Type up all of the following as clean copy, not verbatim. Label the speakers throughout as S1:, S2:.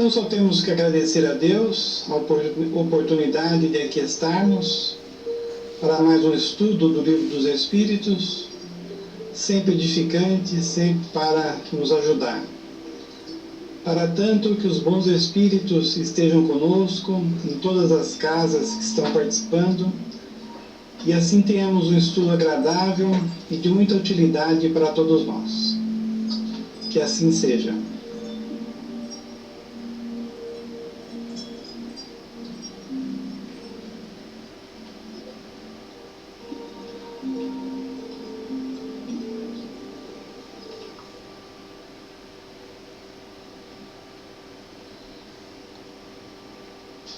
S1: Então só temos que agradecer a Deus a oportunidade de aqui estarmos para mais um estudo do Livro dos Espíritos, sempre edificante, sempre para nos ajudar. Para tanto que os bons Espíritos estejam conosco em todas as casas que estão participando, e assim tenhamos um estudo agradável e de muita utilidade para todos nós. Que assim seja.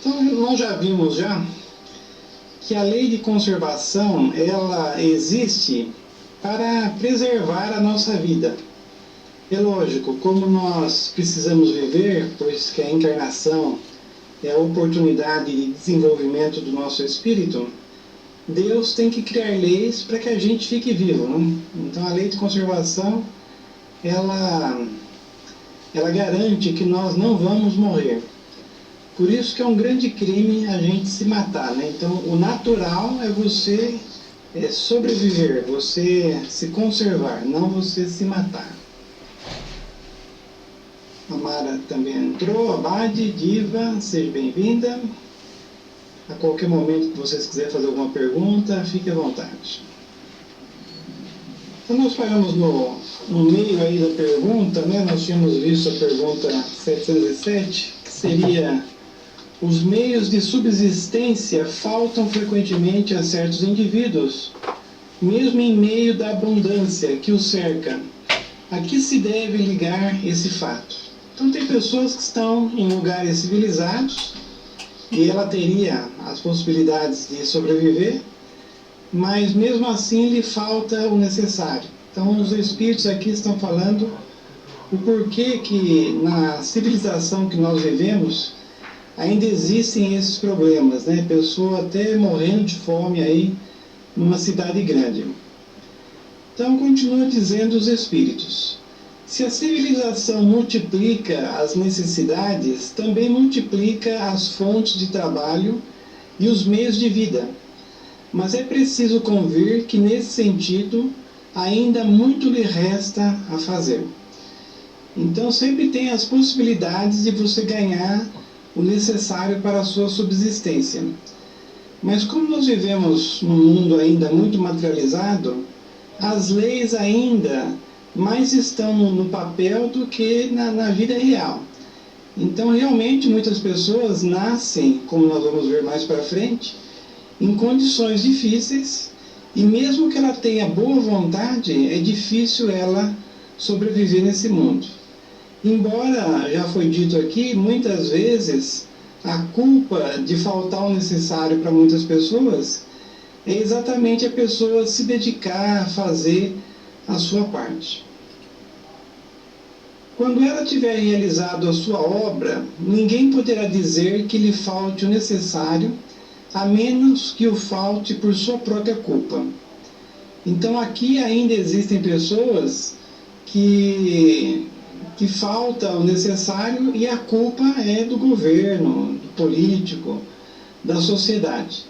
S1: Então, nós já vimos que a lei de conservação, ela existe para preservar a nossa vida. É lógico, como nós precisamos viver, pois que a encarnação é a oportunidade de desenvolvimento do nosso espírito, Deus tem que criar leis para que a gente fique vivo, né? Então a lei de conservação, ela garante que nós não vamos morrer. Por isso que é um grande crime a gente se matar, né? Então, o natural é você sobreviver, você se conservar, não você se matar. A Mara também entrou, Abade, Diva, seja bem-vinda. A qualquer momento que vocês quiserem fazer alguma pergunta, fique à vontade. Então, nós paramos no meio aí da pergunta, né? Nós tínhamos visto a pergunta 707, que seria: os meios de subsistência faltam frequentemente a certos indivíduos, mesmo em meio da abundância que os cerca. A que se deve ligar esse fato? Então, tem pessoas que estão em lugares civilizados e ela teria as possibilidades de sobreviver, mas mesmo assim lhe falta o necessário. Então, os espíritos aqui estão falando o porquê que na civilização que nós vivemos ainda existem esses problemas, né? Pessoa até morrendo de fome aí numa cidade grande. Então, continua dizendo os espíritos: se a civilização multiplica as necessidades, também multiplica as fontes de trabalho e os meios de vida. Mas é preciso convir que, nesse sentido, ainda muito lhe resta a fazer. Então, sempre tem as possibilidades de você ganhar o necessário para a sua subsistência. Mas como nós vivemos num mundo ainda muito materializado, as leis ainda mais estão no papel do que na vida real. Então, realmente, muitas pessoas nascem, como nós vamos ver mais para frente, em condições difíceis, e mesmo que ela tenha boa vontade, é difícil ela sobreviver nesse mundo. Embora, já foi dito aqui, muitas vezes a culpa de faltar o necessário para muitas pessoas é exatamente a pessoa se dedicar a fazer a sua parte. Quando ela tiver realizado a sua obra, ninguém poderá dizer que lhe falte o necessário, a menos que o falte por sua própria culpa. Então aqui ainda existem pessoas que falta o necessário e a culpa é do governo, do político, da sociedade.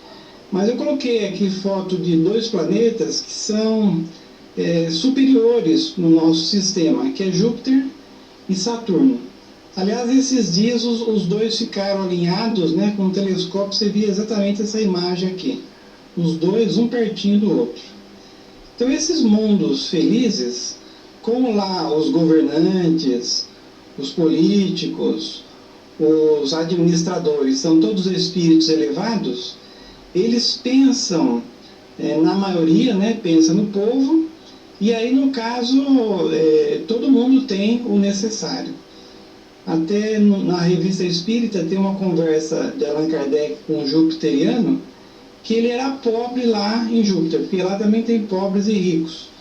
S1: Mas eu coloquei aqui foto de dois planetas que são superiores no nosso sistema, que é Júpiter e Saturno. Aliás, esses dias os dois ficaram alinhados, né? Com o telescópio você via exatamente essa imagem aqui. Os dois, um pertinho do outro. Então, esses mundos felizes, como lá os governantes, os políticos, os administradores, são todos espíritos elevados, eles pensam, na maioria, né, pensa no povo, e aí, no caso, todo mundo tem o necessário. Até na revista Espírita tem uma conversa de Allan Kardec com um jupiteriano, que ele era pobre lá em Júpiter, porque lá também tem pobres e ricos.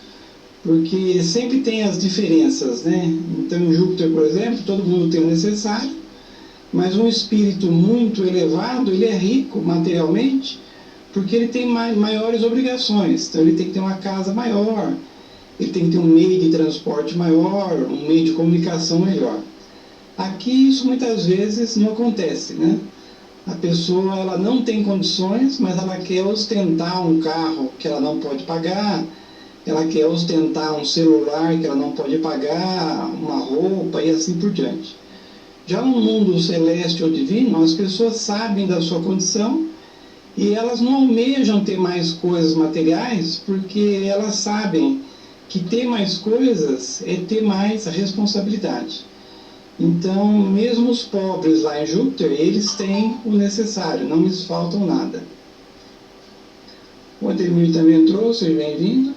S1: Porque sempre tem as diferenças, né? Então, em Júpiter, por exemplo, todo mundo tem o necessário, mas um espírito muito elevado, ele é rico materialmente, porque ele tem maiores obrigações. Então, ele tem que ter uma casa maior, ele tem que ter um meio de transporte maior, um meio de comunicação melhor. Aqui isso muitas vezes não acontece, né? A pessoa ela não tem condições, mas ela quer ostentar um carro que ela não pode pagar, ela quer ostentar um celular que ela não pode pagar, uma roupa e assim por diante. Já no mundo celeste ou divino, as pessoas sabem da sua condição e elas não almejam ter mais coisas materiais porque elas sabem que ter mais coisas é ter mais responsabilidade. Então, mesmo os pobres lá em Júpiter, eles têm o necessário, não lhes falta nada. O Ademir também entrou, seja bem-vindo.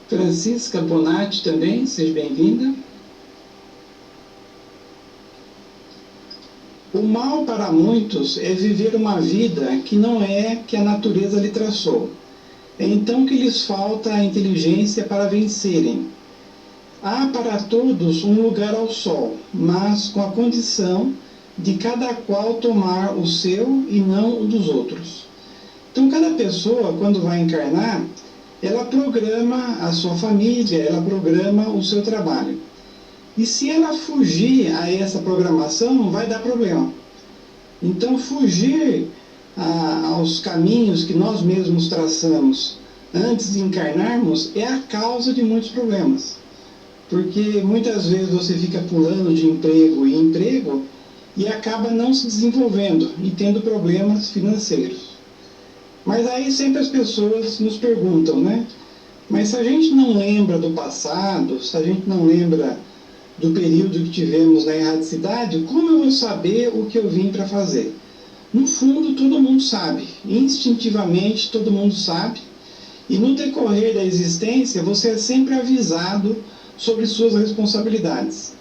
S1: Francisca Bonatti também, seja bem-vinda. O mal para muitos é viver uma vida que não é que a natureza lhe traçou. É então que lhes falta a inteligência para vencerem. Há para todos um lugar ao sol, mas com a condição de cada qual tomar o seu e não o dos outros. Então, cada pessoa, quando vai encarnar, ela programa a sua família, ela programa o seu trabalho. E se ela fugir a essa programação, vai dar problema. Então, fugir aos caminhos que nós mesmos traçamos antes de encarnarmos é a causa de muitos problemas. Porque muitas vezes você fica pulando de emprego em emprego e acaba não se desenvolvendo e tendo problemas financeiros. Mas aí sempre as pessoas nos perguntam, né? Mas se a gente não lembra do passado, se a gente não lembra do período que tivemos na erradicidade, como eu vou saber o que eu vim para fazer? No fundo, todo mundo sabe. Instintivamente, todo mundo sabe. E no decorrer da existência, você é sempre avisado sobre suas responsabilidades.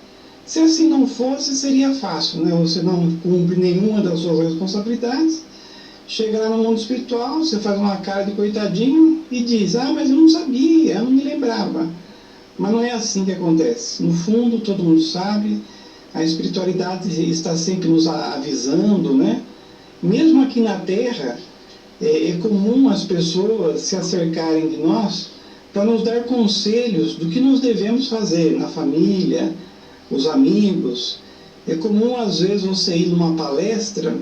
S1: Se assim não fosse, seria fácil, né? Você não cumpre nenhuma das suas responsabilidades, chega lá no mundo espiritual, você faz uma cara de coitadinho e diz, mas eu não sabia, eu não me lembrava. Mas não é assim que acontece. No fundo, todo mundo sabe, a espiritualidade está sempre nos avisando, né? Mesmo aqui na Terra, é comum as pessoas se acercarem de nós para nos dar conselhos do que nós devemos fazer na família, os amigos. É comum, às vezes, você ir numa palestra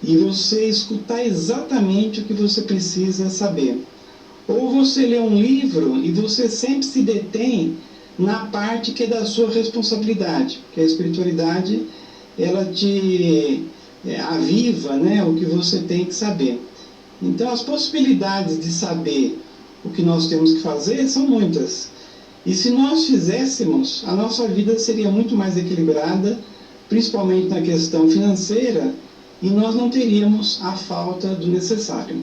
S1: e você escutar exatamente o que você precisa saber. Ou você lê um livro e você sempre se detém na parte que é da sua responsabilidade, porque a espiritualidade, ela te aviva, né, o que você tem que saber. Então, as possibilidades de saber o que nós temos que fazer são muitas. E se nós fizéssemos, a nossa vida seria muito mais equilibrada, principalmente na questão financeira, e nós não teríamos a falta do necessário.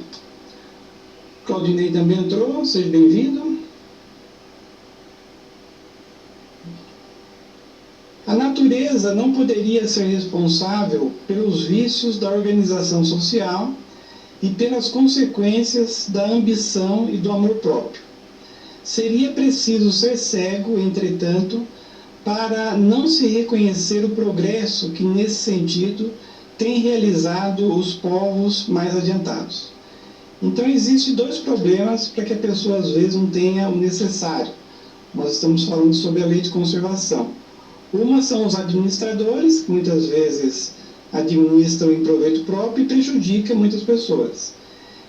S1: Claudinei também entrou, seja bem-vindo. A natureza não poderia ser responsável pelos vícios da organização social e pelas consequências da ambição e do amor próprio. Seria preciso ser cego, entretanto, para não se reconhecer o progresso que, nesse sentido, tem realizado os povos mais adiantados. Então, existem dois problemas para que a pessoa, às vezes, não tenha o necessário. Nós estamos falando sobre a lei de conservação. Uma são os administradores, que muitas vezes administram em proveito próprio e prejudica muitas pessoas.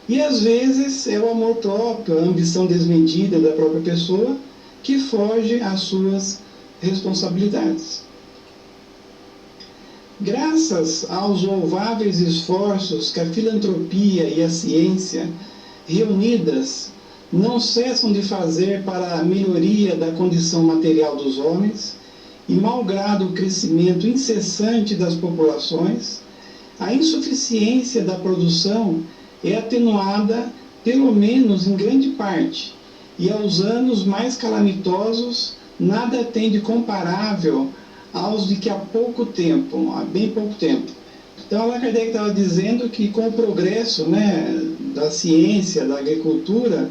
S1: E às vezes é o amor próprio, a ambição desmedida da própria pessoa que foge às suas responsabilidades. Graças aos louváveis esforços que a filantropia e a ciência, reunidas, não cessam de fazer para a melhoria da condição material dos homens, e malgrado o crescimento incessante das populações, a insuficiência da produção é atenuada, pelo menos em grande parte, e aos anos mais calamitosos nada tem de comparável aos de que há pouco tempo, há bem pouco tempo. Então, Allan Kardec estava dizendo que com o progresso, né, da ciência, da agricultura,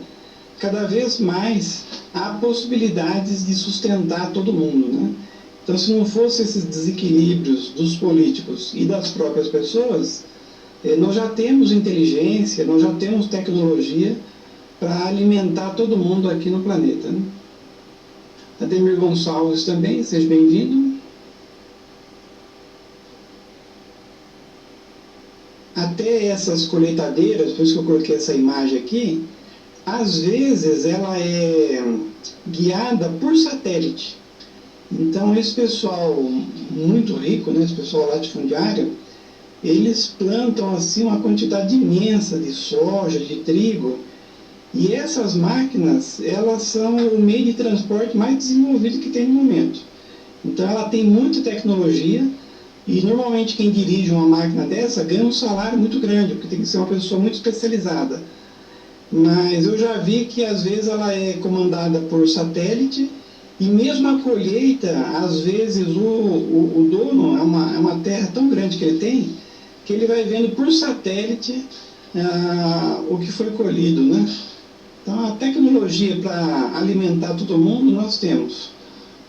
S1: cada vez mais há possibilidades de sustentar todo mundo, né? Então, se não fossem esses desequilíbrios dos políticos e das próprias pessoas, nós já temos inteligência, nós já temos tecnologia para alimentar todo mundo aqui no planeta, né? Ademir Gonçalves também, seja bem-vindo. até essas colheitadeiras, por isso que eu coloquei essa imagem aqui, às vezes ela é guiada por satélite. Então esse pessoal muito rico, né, esse pessoal latifundiário, eles plantam assim uma quantidade imensa de soja, de trigo, e essas máquinas, elas são o meio de transporte mais desenvolvido que tem no momento. Então ela tem muita tecnologia, e normalmente quem dirige uma máquina dessa ganha um salário muito grande, porque tem que ser uma pessoa muito especializada. Mas eu já vi que às vezes ela é comandada por satélite, e mesmo a colheita, às vezes o dono, é uma terra tão grande que ele tem, que ele vai vendo por satélite o que foi colhido, né? Então a tecnologia para alimentar todo mundo nós temos.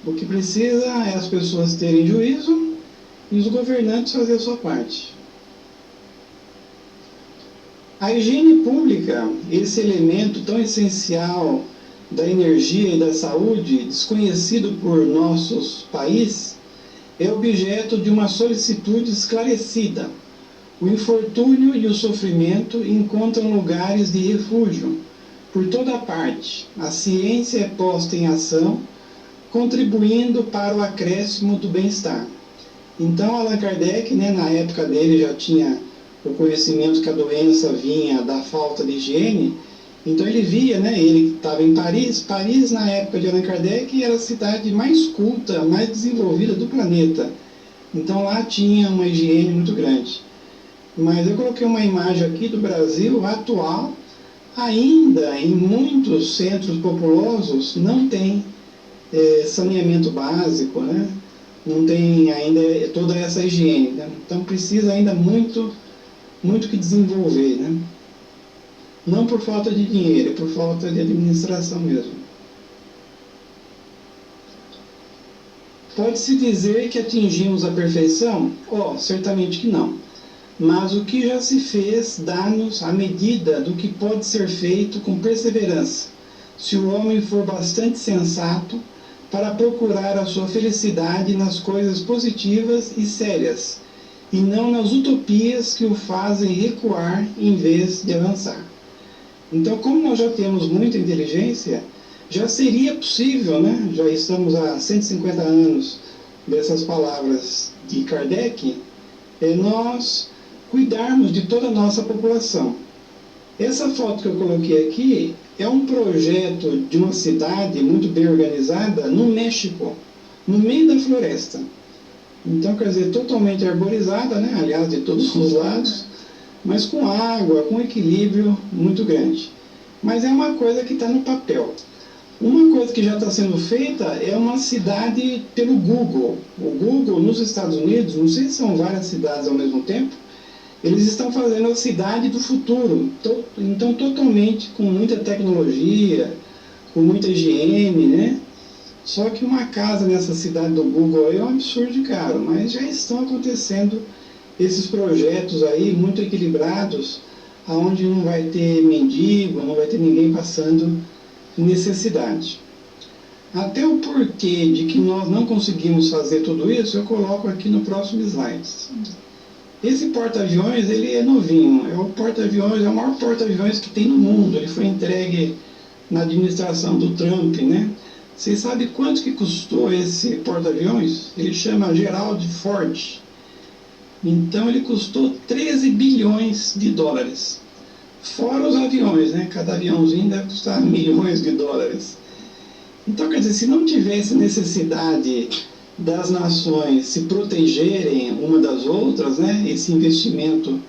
S1: O que precisa é as pessoas terem juízo e os governantes fazer a sua parte. A higiene pública, esse elemento tão essencial da energia e da saúde, desconhecido por nossos países, é objeto de uma solicitude esclarecida. O infortúnio e o sofrimento encontram lugares de refúgio por toda parte. A ciência é posta em ação, contribuindo para o acréscimo do bem-estar. Então, Allan Kardec, né, na época dele, já tinha o conhecimento que a doença vinha da falta de higiene. Então ele via, né, ele estava em Paris. Paris, na época de Allan Kardec, era a cidade mais culta, mais desenvolvida do planeta. Então lá tinha uma higiene muito grande. Mas eu coloquei uma imagem aqui do Brasil atual. Ainda em muitos centros populosos não tem saneamento básico, né? Não tem ainda toda essa higiene, né? Então precisa ainda muito que desenvolver, né? Não por falta de dinheiro, é por falta de administração mesmo. Pode-se dizer que atingimos a perfeição? Certamente que não. Mas o que já se fez dá-nos a medida do que pode ser feito com perseverança, se o homem for bastante sensato para procurar a sua felicidade nas coisas positivas e sérias, e não nas utopias que o fazem recuar em vez de avançar. Então, como nós já temos muita inteligência, já seria possível, né? Já estamos há 150 anos dessas palavras de Kardec, nós cuidarmos de toda a nossa população. Essa foto que eu coloquei aqui é um projeto de uma cidade muito bem organizada no México, no meio da floresta. Então, quer dizer, totalmente arborizada, né? Aliás, de todos os lados, mas com água, com equilíbrio muito grande. Mas é uma coisa que está no papel. Uma coisa que já está sendo feita é uma cidade pelo Google. O Google, nos Estados Unidos, não sei se são várias cidades ao mesmo tempo, eles estão fazendo a cidade do futuro. Então, totalmente com muita tecnologia, com muita higiene, né? Só que uma casa nessa cidade do Google é um absurdo de caro, mas já estão acontecendo esses projetos aí muito equilibrados, onde não vai ter mendigo, não vai ter ninguém passando necessidade. Até o porquê de que nós não conseguimos fazer tudo isso, eu coloco aqui no próximo slide. Esse porta-aviões, ele é novinho, é o maior porta-aviões que tem no mundo. Ele foi entregue na administração do Trump, né? Vocês sabem quanto que custou esse porta-aviões? Ele chama Gerald Ford. Então ele custou 13 bilhões de dólares. Fora os aviões, né? Cada aviãozinho deve custar milhões de dólares. Então, quer dizer, se não tivesse necessidade das nações se protegerem uma das outras, né? Esse investimento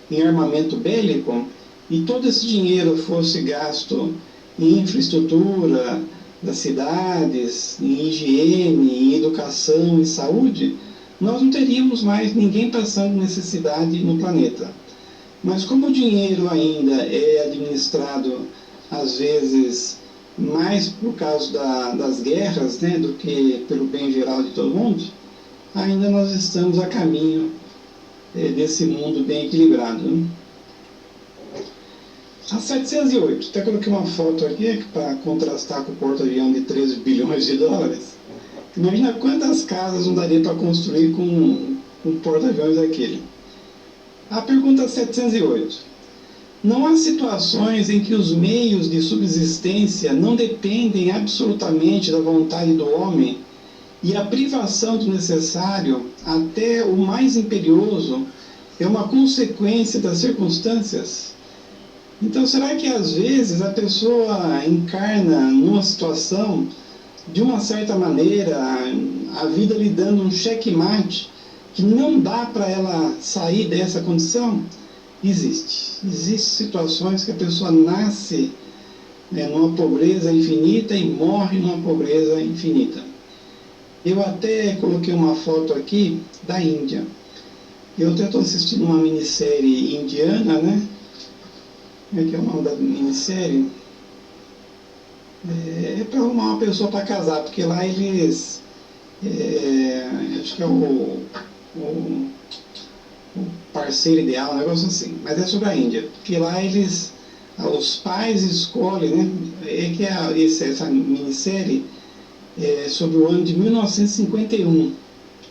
S1: em armamento bélico, e todo esse dinheiro fosse gasto em infraestrutura das cidades, em higiene, em educação e saúde, nós não teríamos mais ninguém passando necessidade no planeta. Mas como o dinheiro ainda é administrado, às vezes, mais por causa das guerras, né, do que pelo bem geral de todo mundo, ainda nós estamos a caminho desse mundo bem equilibrado, né? A 708, até coloquei uma foto aqui para contrastar com o porta-avião de 13 bilhões de dólares. Imagina quantas casas não daria para construir com um porta-aviões daquele. A pergunta 708. Não há situações em que os meios de subsistência não dependem absolutamente da vontade do homem e a privação do necessário, até o mais imperioso, é uma consequência das circunstâncias? Então, será que às vezes a pessoa encarna numa situação, de uma certa maneira, a vida lhe dando um checkmate, que não dá para ela sair dessa condição? Existem situações que a pessoa nasce numa pobreza infinita e morre numa pobreza infinita. Eu até coloquei uma foto aqui da Índia. Eu até estou assistindo uma minissérie indiana, né? Como é que é o nome da minissérie? É para arrumar uma pessoa para casar, porque lá eles... acho que é o parceiro ideal, um negócio assim. Mas é sobre a Índia, porque lá eles... Os pais escolhem, né? Essa minissérie é sobre o ano de 1951.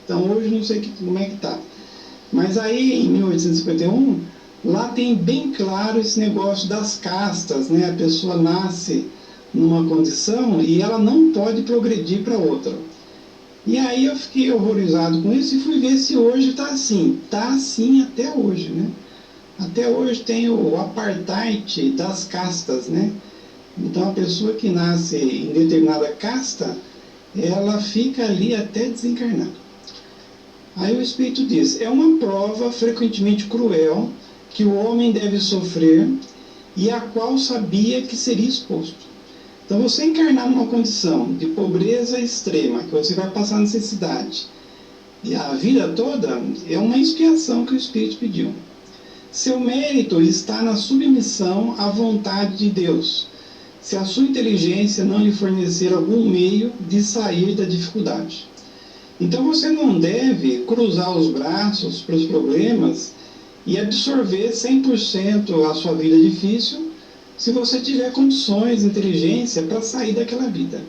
S1: Então hoje não sei como é que está. Mas aí, em 1851, lá tem bem claro esse negócio das castas, né? A pessoa nasce numa condição e ela não pode progredir para outra. E aí eu fiquei horrorizado com isso e fui ver se hoje está assim. Está assim até hoje, né? Até hoje tem o apartheid das castas, né? Então a pessoa que nasce em determinada casta, ela fica ali até desencarnar. Aí o Espírito diz, é uma prova frequentemente cruel que o homem deve sofrer e a qual sabia que seria exposto. Então você encarnar numa condição de pobreza extrema, que você vai passar necessidade, e a vida toda é uma expiação que o Espírito pediu. Seu mérito está na submissão à vontade de Deus, se a sua inteligência não lhe fornecer algum meio de sair da dificuldade. Então você não deve cruzar os braços para os problemas e absorver 100% a sua vida difícil, se você tiver condições, inteligência para sair daquela vida.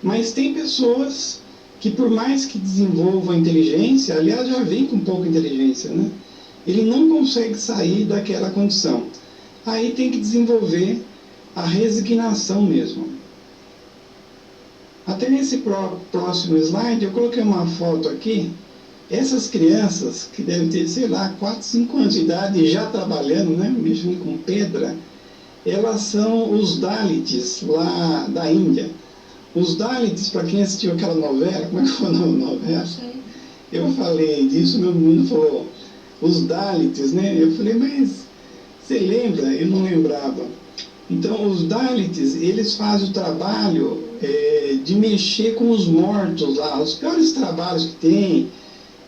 S1: Mas tem pessoas que, por mais que desenvolvam a inteligência, aliás, já vem com pouca inteligência, né? Ele não consegue sair daquela condição. Aí tem que desenvolver a resignação mesmo. Até nesse próximo slide, eu coloquei uma foto aqui. Essas crianças, que devem ter, sei lá, 4, 5 anos de idade e já trabalhando, né, mexendo com pedra, elas são os Dalits lá da Índia. Os Dalits, para quem assistiu aquela novela, como é que foi a novela? Eu falei disso, meu menino falou, os Dalits, né? Eu falei, mas você lembra? Eu não lembrava. Então, os Dalits, eles fazem o trabalho de mexer com os mortos lá, os piores trabalhos que tem,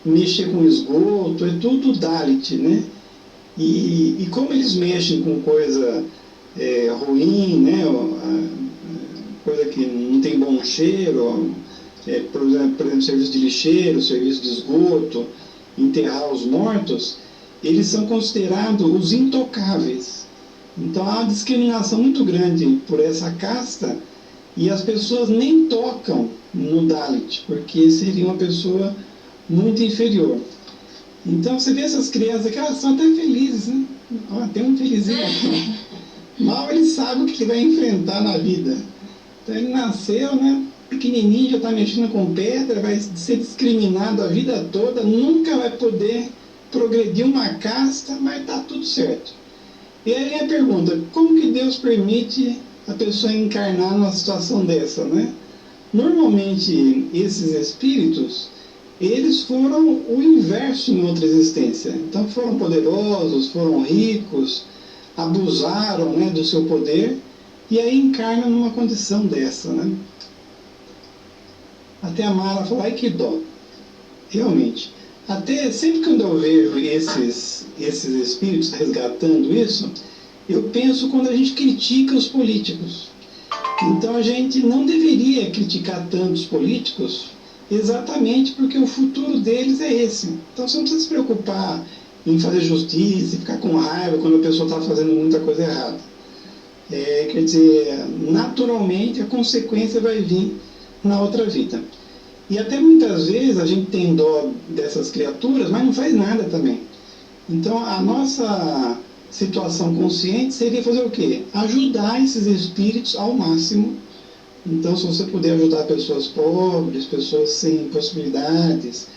S1: mexer com esgoto, é tudo Dalit, né? E como eles mexem com coisa ruim, né? Coisa que não tem bom cheiro, por exemplo, serviço de lixeiro, serviço de esgoto, enterrar os mortos, eles são considerados os intocáveis. Então há uma discriminação muito grande por essa casta e as pessoas nem tocam no Dalit, porque seria uma pessoa muito inferior. Então você vê essas crianças que elas são até felizes, né? Ó, tem um felizinho aqui. Mal ele sabe o que ele vai enfrentar na vida. Então ele nasceu, né? Pequenininho, já está mexendo com pedra, vai ser discriminado a vida toda, nunca vai poder progredir uma casta, mas está tudo certo. E aí a pergunta, como que Deus permite a pessoa encarnar numa situação dessa, né? Normalmente, esses espíritos, eles foram o inverso em outra existência. Então foram poderosos, foram ricos, abusaram, né, do seu poder, e aí encarnam numa condição dessa, né? Até a Mara falou, ai que dó. Realmente. Até sempre que eu vejo esses espíritos resgatando isso, eu penso quando a gente critica os políticos. Então a gente não deveria criticar tantos políticos, exatamente porque o futuro deles é esse. Então você não precisa se preocupar em fazer justiça e ficar com raiva quando a pessoa está fazendo muita coisa errada. Quer dizer, naturalmente a consequência vai vir na outra vida. E até muitas vezes a gente tem dó dessas criaturas, mas não faz nada também. Então, a nossa situação consciente seria fazer o quê? Ajudar esses espíritos ao máximo. Então, se você puder ajudar pessoas pobres, pessoas sem possibilidades,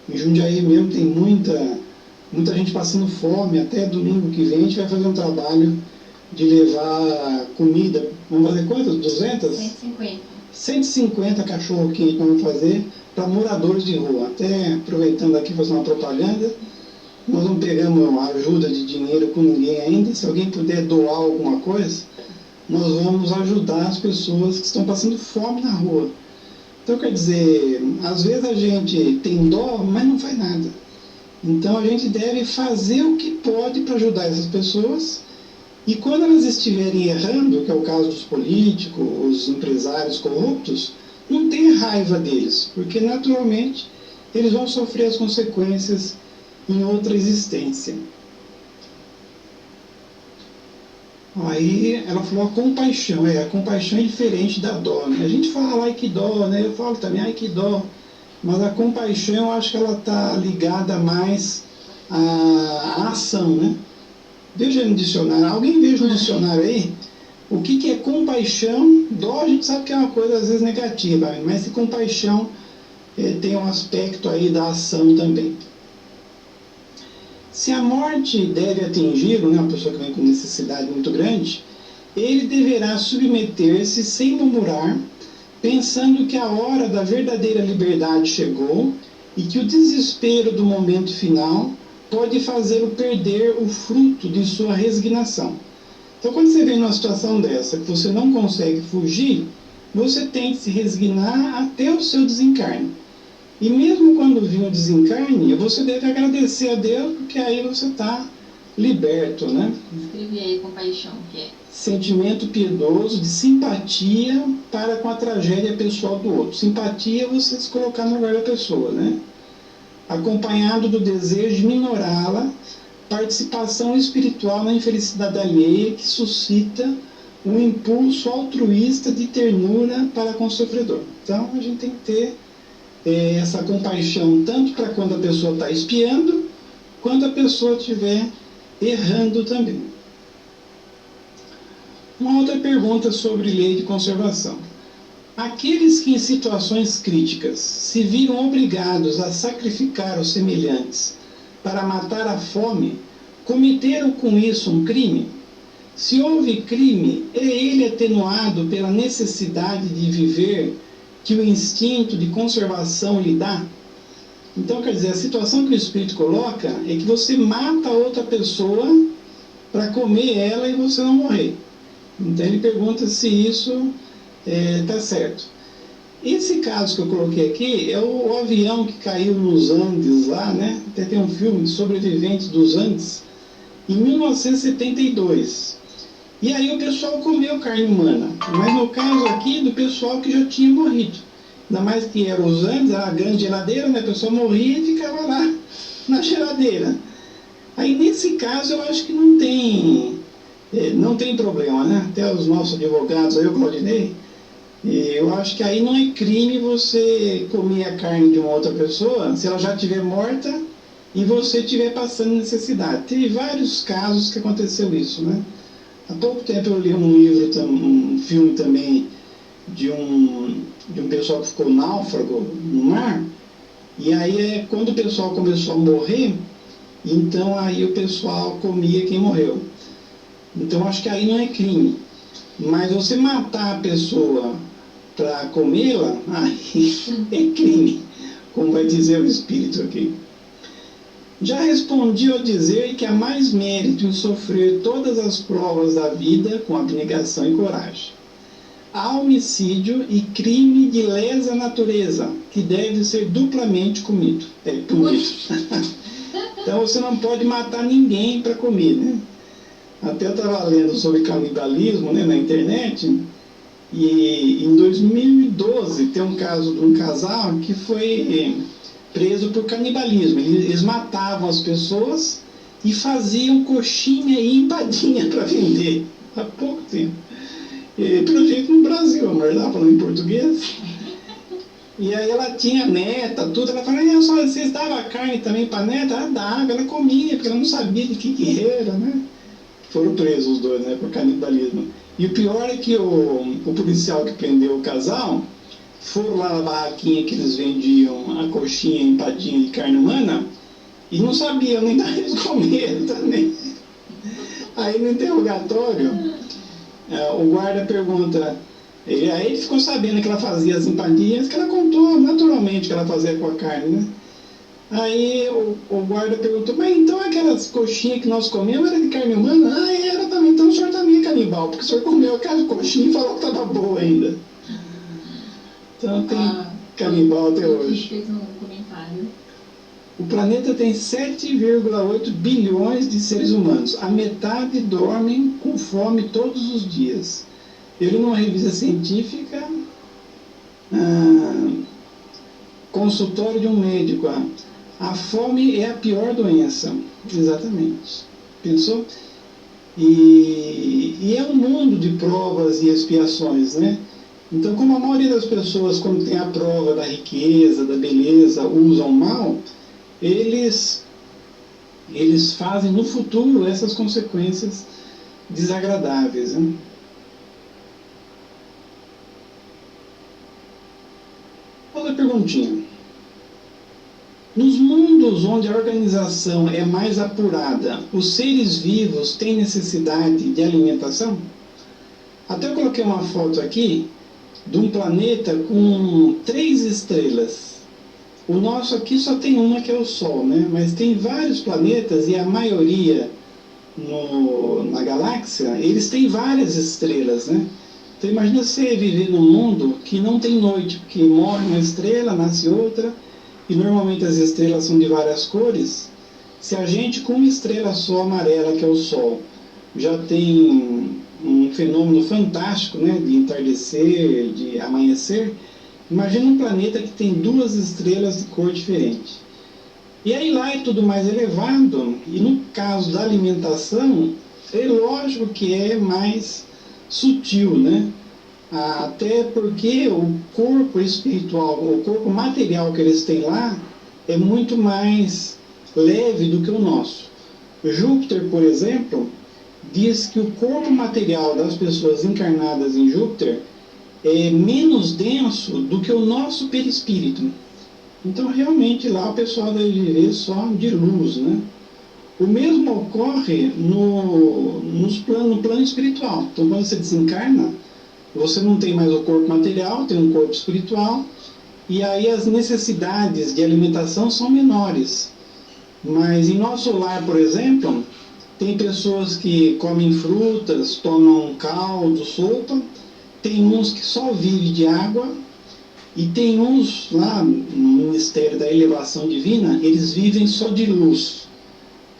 S1: em Jundiaí mesmo tem muita gente passando fome. Até domingo que vem a gente vai fazer um trabalho de levar comida. Vamos fazer quantas? 200?
S2: 150.
S1: 150 cachorro quente vamos fazer para moradores de rua. Até aproveitando aqui fazer uma propaganda, nós não pegamos ajuda de dinheiro com ninguém ainda. Se alguém puder doar alguma coisa, nós vamos ajudar as pessoas que estão passando fome na rua. Então, quer dizer, às vezes a gente tem dó, mas não faz nada. Então, a gente deve fazer o que pode para ajudar essas pessoas. E quando elas estiverem errando, que é o caso dos políticos, os empresários corruptos, não tenha raiva deles, porque naturalmente eles vão sofrer as consequências em outra existência. Aí ela falou a compaixão. A compaixão é diferente da dó, né? A gente fala, ai que dó, né? Eu falo também, ai que dó. Mas a compaixão, eu acho que ela está ligada mais à ação, né? Veja no dicionário, alguém veja no dicionário aí, o que é compaixão? Dó a gente sabe que é uma coisa às vezes negativa, mas se compaixão tem um aspecto aí da ação também. Se a morte deve atingi-lo, né, uma pessoa que vem com necessidade muito grande, ele deverá submeter-se sem murmurar, pensando que a hora da verdadeira liberdade chegou e que o desespero do momento final pode fazê-lo perder o fruto de sua resignação. Então, quando você vem numa situação dessa, que você não consegue fugir, você tem que se resignar até o seu desencarne. E mesmo quando vir o desencarne, você deve agradecer a Deus, porque aí você está liberto, né?
S2: Escrevi aí compaixão, que é
S1: sentimento piedoso de simpatia para com a tragédia pessoal do outro. Simpatia é você se colocar no lugar da pessoa, né? Acompanhado do desejo de minorá-la, participação espiritual na infelicidade alheia que suscita um impulso altruísta de ternura para com o sofredor. Então, a gente tem que ter essa compaixão tanto para quando a pessoa está espiando, quando a pessoa estiver errando também. Uma outra pergunta sobre lei de conservação. Aqueles que em situações críticas se viram obrigados a sacrificar os semelhantes para matar a fome, cometeram com isso um crime? Se houve crime, é ele atenuado pela necessidade de viver que o instinto de conservação lhe dá? Então, quer dizer, a situação que o Espírito coloca é que você mata outra pessoa para comer ela e você não morrer. Então ele pergunta se isso está certo. Esse caso que eu coloquei aqui é o avião que caiu nos Andes lá, né? Até tem um filme de sobreviventes dos Andes, em 1972. E aí o pessoal comeu carne humana, mas no caso aqui do pessoal que já tinha morrido. Ainda mais que eram os Andes, era a grande geladeira, né? A pessoa morria e ficava lá na geladeira. Aí nesse caso eu acho que não tem problema, né? Até os nossos advogados, aí o Claudinei, eu acho que aí não é crime você comer a carne de uma outra pessoa, se ela já estiver morta e você estiver passando necessidade. Teve vários casos que aconteceu isso, né? Há pouco tempo eu li um livro, um filme também, de um pessoal que ficou náufrago no mar, e aí quando o pessoal começou a morrer, então aí o pessoal comia quem morreu. Então acho que aí não é crime. Mas você matar a pessoa para comê-la, aí é crime, como vai dizer o Espírito aqui. Já respondi ao dizer que há mais mérito em sofrer todas as provas da vida com abnegação e coragem. Há homicídio e crime de lesa natureza, que deve ser duplamente punido. Então você não pode matar ninguém para comer, né? Até eu estava lendo sobre canibalismo, né, na internet, e em 2012 tem um caso de um casal que foi preso por canibalismo. Eles matavam as pessoas e faziam coxinha e empadinha para vender há pouco tempo. Pelo jeito no Brasil, amor, dá falando em português. E aí ela tinha neta, tudo. Ela falou, vocês davam carne também para neta? Ela dava, ela comia, porque ela não sabia de que era, né? Foram presos os dois, né, por canibalismo. E o pior é que o policial que prendeu o casal foram lá na barraquinha que eles vendiam a coxinha empadinha de carne humana e não sabiam nem dar eles comer também. Aí no interrogatório, o guarda pergunta, aí ele ficou sabendo que ela fazia as empadinhas, que ela contou naturalmente que ela fazia com a carne, né? Aí o guarda perguntou, mas então aquelas coxinhas que nós comemos era de carne humana? Ah, era também, então o senhor também é canibal, porque o senhor comeu aquela coxinha e falou que estava boa ainda. Então tem canibal até hoje.
S2: Fez um comentário.
S1: O planeta tem 7,8 bilhões de seres humanos. A metade dormem com fome todos os dias. Eu li numa revista científica, consultório de um médico, a fome é a pior doença. Exatamente. Pensou? E é um mundo de provas e expiações, né? Então, como a maioria das pessoas, quando tem a prova da riqueza, da beleza, usam mal, eles fazem no futuro essas consequências desagradáveis, né? Outra perguntinha. Nos mundos onde a organização é mais apurada, os seres vivos têm necessidade de alimentação? Até eu coloquei uma foto aqui de um planeta com 3 estrelas. O nosso aqui só tem uma, que é o Sol, né? Mas tem vários planetas e a maioria na galáxia, eles têm várias estrelas, né? Então imagina você viver num mundo que não tem noite, porque morre uma estrela, nasce outra, e normalmente as estrelas são de várias cores. Se a gente com uma estrela só amarela, que é o Sol, já tem um fenômeno fantástico, né, de entardecer, de amanhecer, imagina um planeta que tem 2 estrelas de cor diferente. E aí lá é tudo mais elevado, e no caso da alimentação, é lógico que é mais sutil, né? Até porque o corpo espiritual, o corpo material que eles têm lá, é muito mais leve do que o nosso. Júpiter, por exemplo, diz que o corpo material das pessoas encarnadas em Júpiter é menos denso do que o nosso perispírito. Então, realmente, lá o pessoal deve viver só de luz, né? O mesmo ocorre no plano espiritual. Então, quando você desencarna, você não tem mais o corpo material, tem um corpo espiritual, e aí as necessidades de alimentação são menores. Mas em nosso lar, por exemplo, tem pessoas que comem frutas, tomam caldo, sopa, tem uns que só vivem de água, e tem uns lá no Ministério da Elevação Divina, eles vivem só de luz.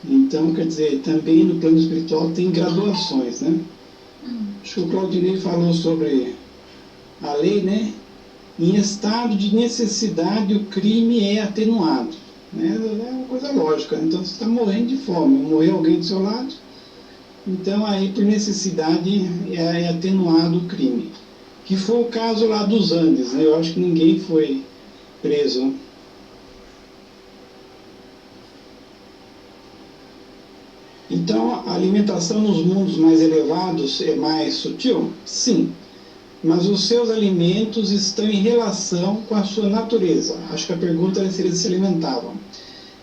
S1: Então, quer dizer, também no plano espiritual tem graduações, né? Acho que o Claudinei falou sobre a lei, né? Em estado de necessidade, o crime é atenuado. Né? É uma coisa lógica. Então, você está morrendo de fome, morreu alguém do seu lado, então aí por necessidade é atenuado o crime. Que foi o caso lá dos Andes, né? Eu acho que ninguém foi preso, né? Então, a alimentação nos mundos mais elevados é mais sutil? Sim. Mas os seus alimentos estão em relação com a sua natureza. Acho que a pergunta era se eles se alimentavam.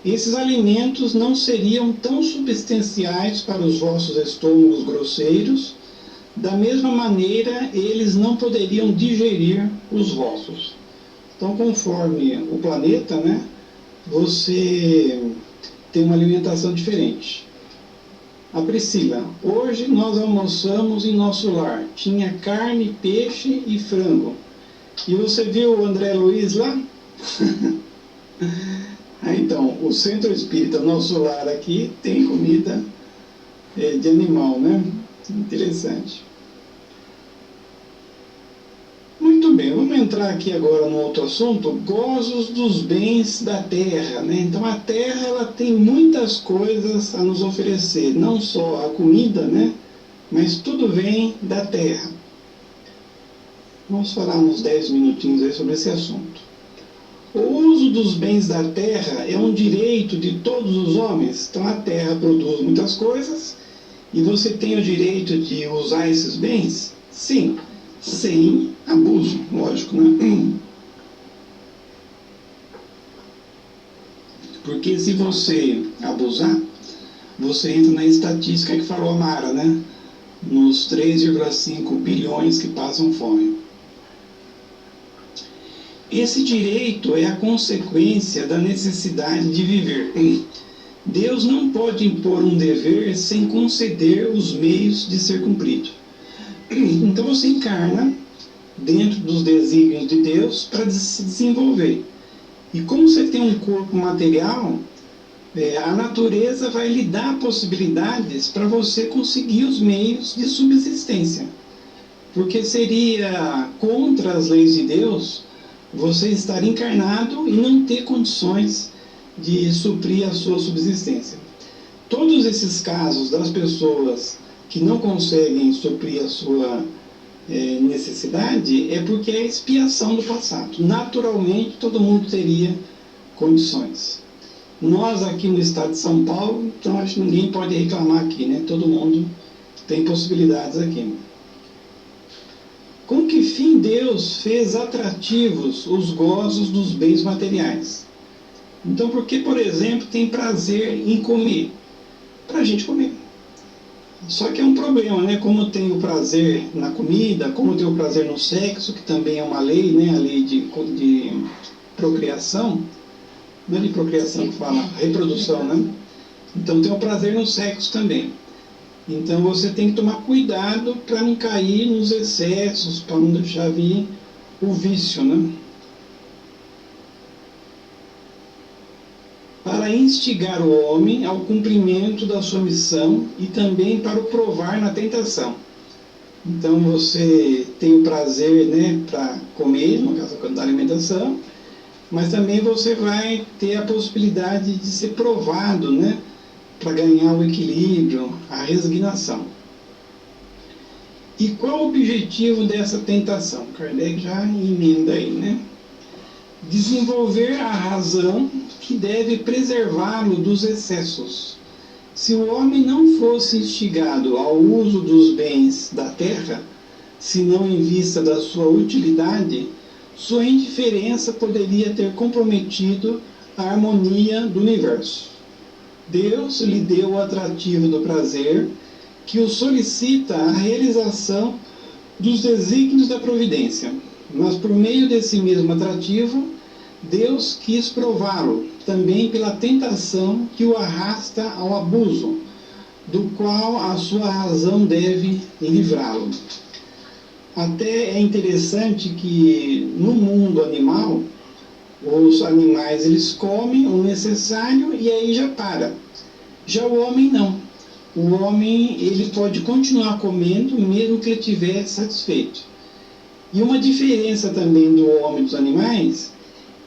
S1: Esses alimentos não seriam tão substanciais para os vossos estômagos grosseiros, da mesma maneira eles não poderiam digerir os vossos. Então, conforme o planeta, né, você tem uma alimentação diferente. A Priscila, hoje nós almoçamos em nosso lar. Tinha carne, peixe e frango. E você viu o André Luiz lá? Então, o Centro Espírita Nosso Lar aqui tem comida de animal, né? Interessante. Muito bem, vamos entrar aqui agora no outro assunto, gozos dos bens da terra, né? Então a terra ela tem muitas coisas a nos oferecer, não só a comida, né? Mas tudo vem da terra. Vamos falar uns 10 minutinhos aí sobre esse assunto. O uso dos bens da terra é um direito de todos os homens. Então a terra produz muitas coisas e você tem o direito de usar esses bens? Sim, sem abuso, lógico, né? Porque se você abusar, você entra na estatística que falou a Mara, né? Nos 3,5 bilhões que passam fome. Esse direito é a consequência da necessidade de viver. Deus não pode impor um dever sem conceder os meios de ser cumprido. Então você encarna dentro dos desígnios de Deus para se desenvolver. E como você tem um corpo material, a natureza vai lhe dar possibilidades para você conseguir os meios de subsistência. Porque seria contra as leis de Deus você estar encarnado e não ter condições de suprir a sua subsistência. Todos esses casos das pessoas que não conseguem suprir a sua necessidade é porque é a expiação do passado. Naturalmente, todo mundo teria condições. Nós aqui no estado de São Paulo, então acho que ninguém pode reclamar aqui, né? Todo mundo tem possibilidades aqui. Com que fim Deus fez atrativos os gozos dos bens materiais? Então, por que, por exemplo, tem prazer em comer? Para a gente comer. Só que é um problema, né? Como tem o prazer na comida, como tem o prazer no sexo, que também é uma lei, né? A lei de procriação. Não é de procriação que fala, reprodução, né? Então tem o prazer no sexo também. Então você tem que tomar cuidado para não cair nos excessos, para não deixar vir o vício, né? Para instigar o homem ao cumprimento da sua missão e também para o provar na tentação. Então você tem o prazer, né, para comer, no caso da alimentação, mas também você vai ter a possibilidade de ser provado, né, para ganhar o equilíbrio, a resignação. E qual o objetivo dessa tentação? Kardec já emenda aí, né? Desenvolver a razão que deve preservá-lo dos excessos. Se o homem não fosse instigado ao uso dos bens da terra, senão em vista da sua utilidade, sua indiferença poderia ter comprometido a harmonia do universo. Deus lhe deu o atrativo do prazer, que o solicita a realização dos desígnios da providência. Mas por meio desse mesmo atrativo, Deus quis prová-lo, também pela tentação que o arrasta ao abuso, do qual a sua razão deve livrá-lo. Até é interessante que no mundo animal, os animais eles comem o necessário e aí já para. Já o homem não. O homem ele pode continuar comendo mesmo que ele estiver satisfeito. E uma diferença também do homem e dos animais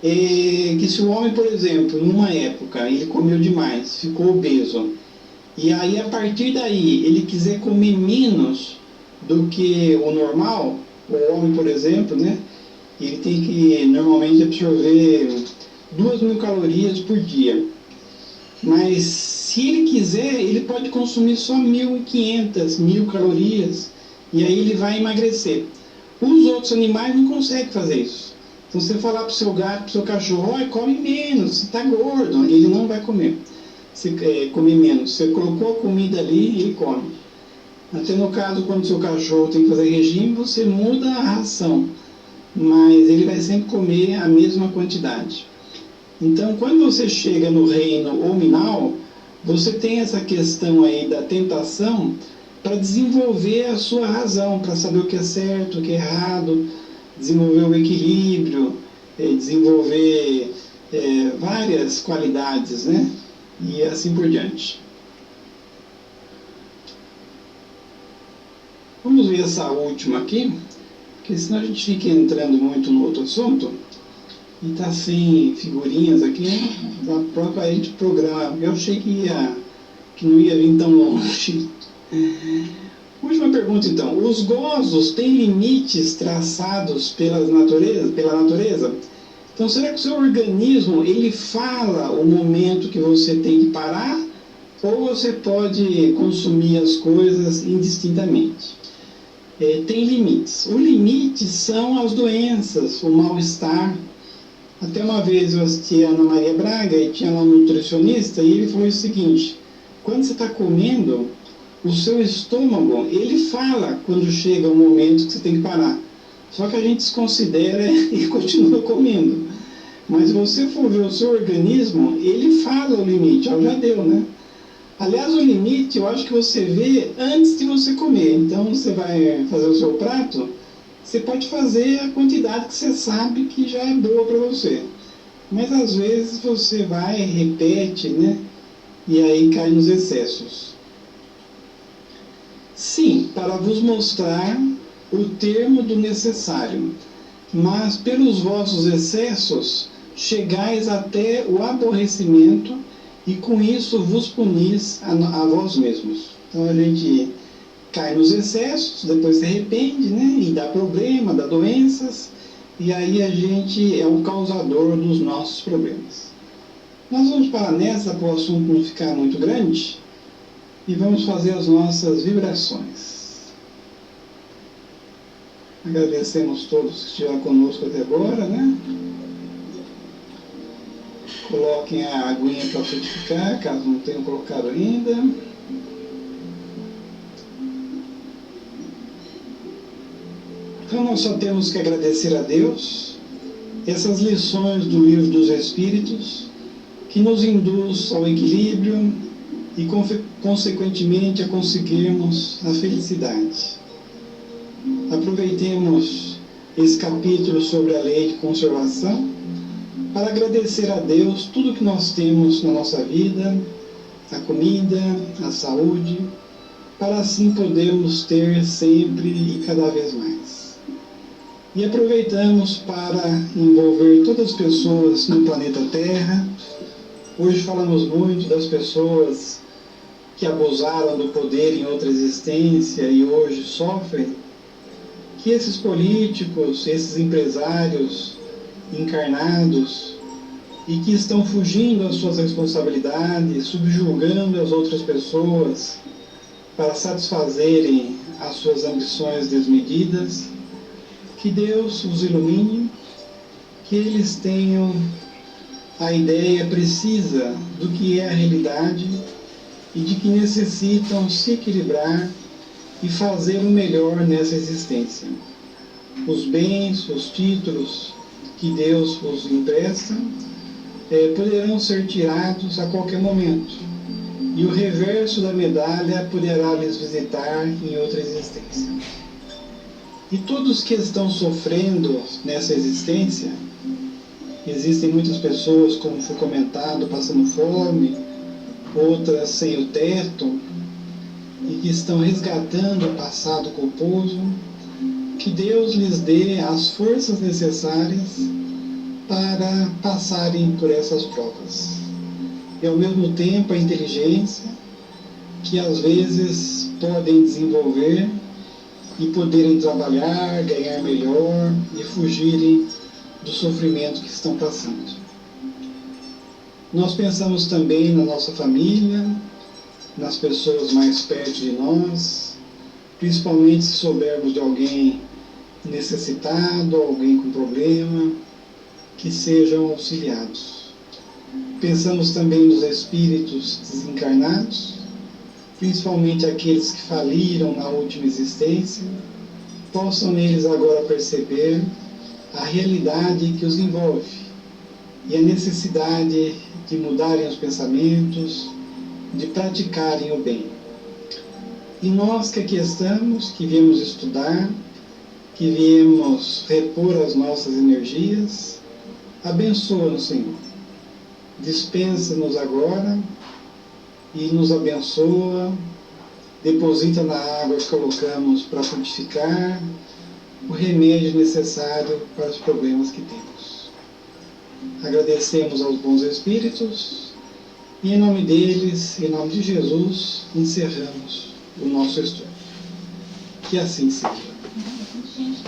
S1: é que se o homem, por exemplo, em uma época ele comeu demais, ficou obeso, e aí a partir daí ele quiser comer menos do que o normal, o homem, por exemplo, né, ele tem que normalmente absorver 2.000 calorias por dia. Mas se ele quiser, ele pode consumir só 1.500, 1.000 calorias, e aí ele vai emagrecer. Os outros animais não conseguem fazer isso. Então, se você falar para o seu gato, para o seu cachorro, come menos, você está gordo, ele não vai comer. Você comer menos. Você colocou a comida ali, ele come. Até no caso, quando o seu cachorro tem que fazer regime, você muda a ração, mas ele vai sempre comer a mesma quantidade. Então, quando você chega no reino hominal, você tem essa questão aí da tentação para desenvolver a sua razão, para saber o que é certo, o que é errado, desenvolver o equilíbrio, desenvolver várias qualidades, né? E assim por diante. Vamos ver essa última aqui, porque senão a gente fica entrando muito no outro assunto e está sem figurinhas aqui, né? Da própria gente programa. Eu achei que não ia vir tão longe. Última pergunta, então. Os gozos têm limites traçados pela natureza? Então, será que o seu organismo, ele fala o momento que você tem que parar, ou você pode consumir as coisas indistintamente? Tem limites. O limite são as doenças, o mal-estar. Até uma vez eu assisti a Ana Maria Braga e tinha lá um nutricionista e ele falou o seguinte: quando você está comendo, o seu estômago, ele fala quando chega o momento que você tem que parar. Só que a gente desconsidera e continua comendo. Mas se você for ver o seu organismo, ele fala o limite. Ó, já deu, né? Aliás, o limite eu acho que você vê antes de você comer. Então, você vai fazer o seu prato, você pode fazer a quantidade que você sabe que já é boa para você. Mas às vezes você vai, repete, né? E aí cai nos excessos. Sim, para vos mostrar o termo do necessário, mas pelos vossos excessos chegais até o aborrecimento, e com isso vos punis a vós mesmos. Então a gente cai nos excessos, depois se arrepende, né? E dá problema, dá doenças, e aí a gente é o causador dos nossos problemas. Nós vamos parar nessa para o assunto não ficar muito grande, e vamos fazer as nossas vibrações. Agradecemos todos que estiveram conosco até agora, né? Coloquem a aguinha para frutificar, caso não tenham colocado ainda. Então nós só temos que agradecer a Deus essas lições do Livro dos Espíritos, que nos induz ao equilíbrio e, consequentemente, a conseguirmos a felicidade. Aproveitemos esse capítulo sobre a lei de conservação para agradecer a Deus tudo que nós temos na nossa vida, a comida, a saúde, para assim podermos ter sempre e cada vez mais. E aproveitamos para envolver todas as pessoas no planeta Terra. Hoje falamos muito das pessoas que abusaram do poder em outra existência e hoje sofrem. Que esses políticos, esses empresários encarnados e que estão fugindo às suas responsabilidades, subjugando as outras pessoas para satisfazerem as suas ambições desmedidas, que Deus os ilumine, que eles tenham a ideia precisa do que é a realidade e de que necessitam se equilibrar e fazer o melhor nessa existência. Os bens, os títulos que Deus os empresta poderão ser tirados a qualquer momento, e o reverso da medalha poderá lhes visitar em outra existência. E todos que estão sofrendo nessa existência, existem muitas pessoas, como foi comentado, passando fome, outras sem o teto, e que estão resgatando o passado culposo, que Deus lhes dê as forças necessárias para passarem por essas provas. E ao mesmo tempo a inteligência, que às vezes podem desenvolver e poderem trabalhar, ganhar melhor e fugirem do sofrimento que estão passando. Nós pensamos também na nossa família, nas pessoas mais perto de nós, principalmente se soubermos de alguém necessitado, alguém com problema, que sejam auxiliados. Pensamos também nos espíritos desencarnados, principalmente aqueles que faliram na última existência, possam eles agora perceber a realidade que os envolve e a necessidade de mudarem os pensamentos, de praticarem o bem. E nós que aqui estamos, que viemos estudar, que viemos repor as nossas energias, abençoa-nos, Senhor. Dispensa-nos agora e nos abençoa, deposita na água que colocamos para frutificar o remédio necessário para os problemas que temos. Agradecemos aos bons espíritos e em nome deles, em nome de Jesus, encerramos o nosso estudo. Que assim seja.
S2: Gente,